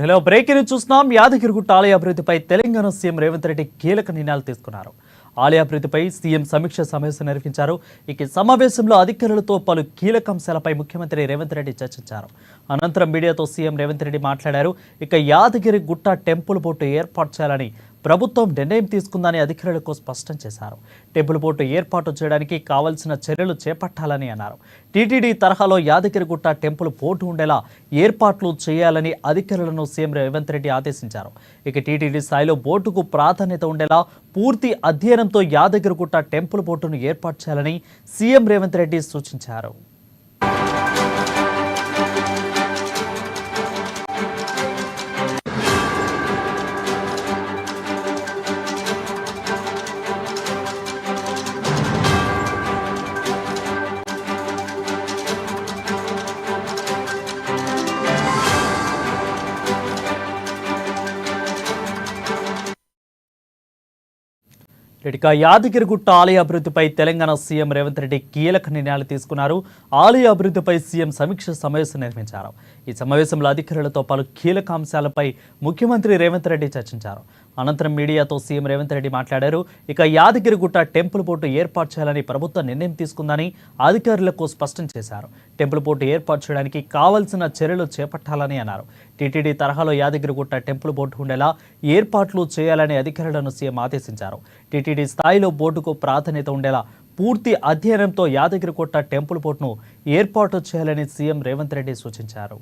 Hello breaking చూస్తున్నాం. యాదగిరిగుట్ట ఆలయ అభివృద్ధిపై తెలంగాణ సీఎం రేవంత్ రెడ్డి కీలక నిర్ణయాలు తీసుకున్నారు. ఆలయ అభివృద్ధిపై సీఎం సమీక్ష సమావేశం నిర్వహించారు. ఇక సమావేశంలో అధికారులతో పలు కీలక అంశాలపై ముఖ్యమంత్రి రేవంత్ రెడ్డి చర్చించారు. అనంతరం మీడియాతో సీఎం రేవంత్ రెడ్డి మాట్లాడారు. ఇక యాదగిరిగుట్ట టెంపుల్ బోర్డు ఏర్పాటు చేయాలని ప్రభుత్వం నిర్ణయం తీసుకుందని అధికారులకు స్పష్టం చేశారు. టెంపుల్ బోర్డు ఏర్పాటు చేయడానికి కావాల్సిన చర్యలు చేపట్టాలని అన్నారు. టీటీడీ తరహాలో యాదగిరిగుట్ట టెంపుల్ బోర్డు ఉండేలా ఏర్పాట్లు చేయాలని అధికారులను సీఎం రేవంత్ రెడ్డి ఆదేశించారు. ఇక టీటీడీ స్థాయిలో బోర్డుకు ప్రాధాన్యత ఉండేలా పూర్తి అధ్యయనంతో యాదగిరిగుట్ట టెంపుల్ బోర్డును ఏర్పాటు చేయాలని సీఎం రేవంత్ రెడ్డి సూచించారు. ఇక యాదగిరిగుట్ట ఆలయ అభివృద్ధిపై తెలంగాణ సీఎం రేవంత్ రెడ్డి కీలక నిర్ణయాలు తీసుకున్నారు. ఆలయ అభివృద్ధిపై సీఎం సమీక్ష సమావేశం నిర్వహించారు. ఈ సమావేశంలో అధికారులతో పలు కీలక అంశాలపై ముఖ్యమంత్రి రేవంత్ రెడ్డి చర్చించారు. అనంతరం మీడియాతో సీఎం రేవంత్ రెడ్డి మాట్లాడారు. ఇక యాదగిరిగుట్ట టెంపుల్ బోర్డు ఏర్పాటు చేయాలని ప్రభుత్వం నిర్ణయం తీసుకుందని అధికారులకు స్పష్టం చేశారు. టెంపుల్ బోర్డు ఏర్పాటు చేయడానికి కావాల్సిన చర్యలు చేపట్టాలని అన్నారు. టీటీడీ తరహాలో యాదగిరిగుట్ట టెంపుల్ బోర్డు ఉండేలా ఏర్పాట్లు చేయాలని అధికారులను సీఎం ఆదేశించారు. టీటీడీ స్థాయిలో బోర్డుకు ప్రాధాన్యత ఉండేలా పూర్తి అధ్యయనంతో యాదగిరిగుట్ట టెంపుల్ బోర్డును ఏర్పాటు చేయాలని సీఎం రేవంత్ రెడ్డి సూచించారు.